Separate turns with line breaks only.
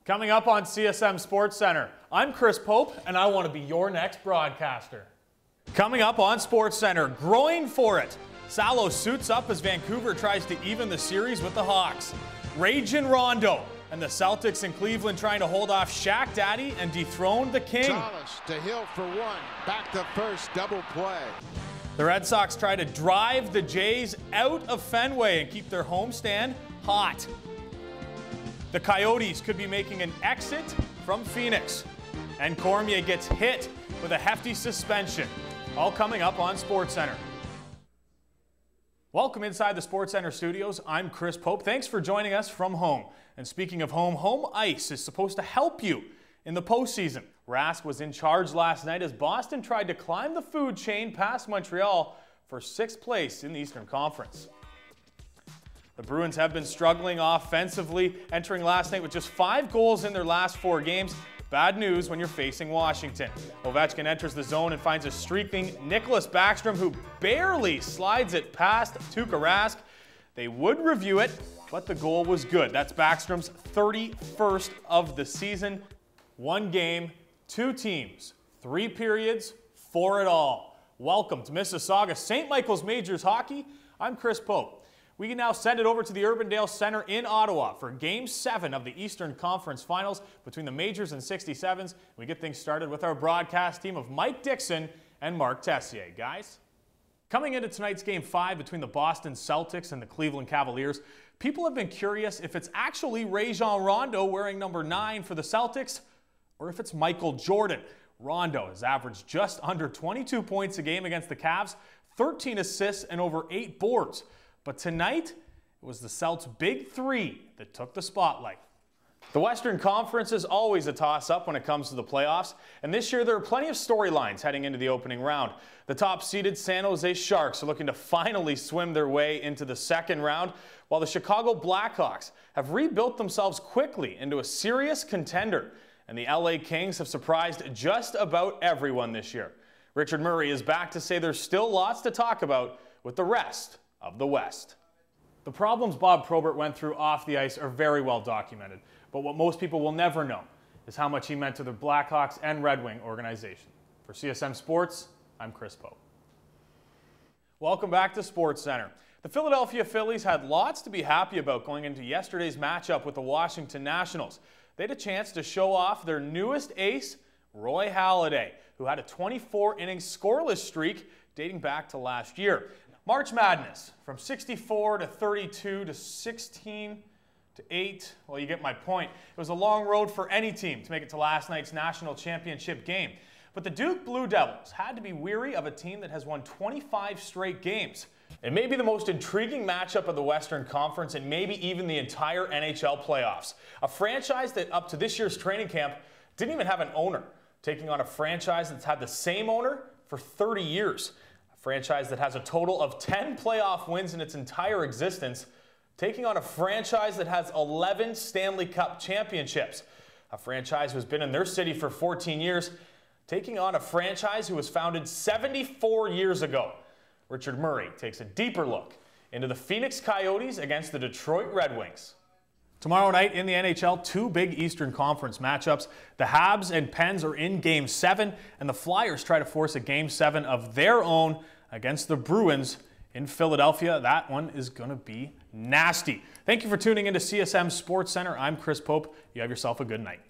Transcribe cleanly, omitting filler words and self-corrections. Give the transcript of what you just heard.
Coming up on CSM Sports Center, I'm Chris Pope, and I want to be your next broadcaster. Coming up on Sports Center, growing for it. Salo suits up as Vancouver tries to even the series with the Hawks. Rage in Rondo, and the Celtics in Cleveland trying to hold off Shaq Daddy and dethrone the King.
Thomas to Hill for one, back to first, double play.
The Red Sox try to drive the Jays out of Fenway and keep their homestand hot. The Coyotes could be making an exit from Phoenix. And Cormier gets hit with a hefty suspension. All coming up on SportsCenter. Welcome inside the SportsCenter studios. I'm Chris Pope. Thanks for joining us from home. And speaking of home, home ice is supposed to help you in the postseason. Rask was in charge last night as Boston tried to climb the food chain past Montreal for 6th place in the Eastern Conference. The Bruins have been struggling offensively, entering last night with just 5 goals in their last 4 games. Bad news when you're facing Washington. Ovechkin enters the zone and finds a streaking Nicklas Backstrom, who barely slides it past Tuukka Rask. They would review it, but the goal was good. That's Backstrom's 31st of the season. 1 game, 2 teams, 3 periods, 4 it all. Welcome to Mississauga St. Michael's Majors Hockey. I'm Chris Pope. We can now send it over to the Urbandale Center in Ottawa for Game 7 of the Eastern Conference Finals between the Majors and 67s. We get things started with our broadcast team of Mike Dixon and Mark Tessier. Guys? Coming into tonight's Game 5 between the Boston Celtics and the Cleveland Cavaliers, people have been curious if it's actually Rajon Rondo wearing number 9 for the Celtics or if it's Michael Jordan. Rondo has averaged just under 22 points a game against the Cavs, 13 assists and over 8 boards. But tonight, it was the Celts' big 3 that took the spotlight. The Western Conference is always a toss-up when it comes to the playoffs, and this year there are plenty of storylines heading into the opening round. The top-seeded San Jose Sharks are looking to finally swim their way into the second round, while the Chicago Blackhawks have rebuilt themselves quickly into a serious contender, and the LA Kings have surprised just about everyone this year. Richard Murray is back to say there's still lots to talk about with the rest of the West. The problems Bob Probert went through off the ice are very well documented, but what most people will never know is how much he meant to the Blackhawks and Red Wing organization. For CSM Sports, I'm Chris Pope. Welcome back to SportsCenter. The Philadelphia Phillies had lots to be happy about going into yesterday's matchup with the Washington Nationals. They had a chance to show off their newest ace, Roy Halladay, who had a 24-inning scoreless streak dating back to last year. March Madness, from 64 to 32 to 16 to 8. Well, you get my point. It was a long road for any team to make it to last night's national championship game. But the Duke Blue Devils had to be weary of a team that has won 25 straight games. It may be the most intriguing matchup of the Western Conference and maybe even the entire NHL playoffs. A franchise that up to this year's training camp didn't even have an owner, taking on a franchise that's had the same owner for 30 years. Franchise that has a total of 10 playoff wins in its entire existence, taking on a franchise that has 11 Stanley Cup championships. A franchise who has been in their city for 14 years, taking on a franchise who was founded 74 years ago. Richard Murray takes a deeper look into the Phoenix Coyotes against the Detroit Red Wings. Tomorrow night in the NHL, 2 big Eastern Conference matchups. The Habs and Pens are in Game 7, and the Flyers try to force a Game 7 of their own against the Bruins in Philadelphia. That one is going to be nasty. Thank you for tuning into CSM Sports Center. I'm Chris Pope. You have yourself a good night.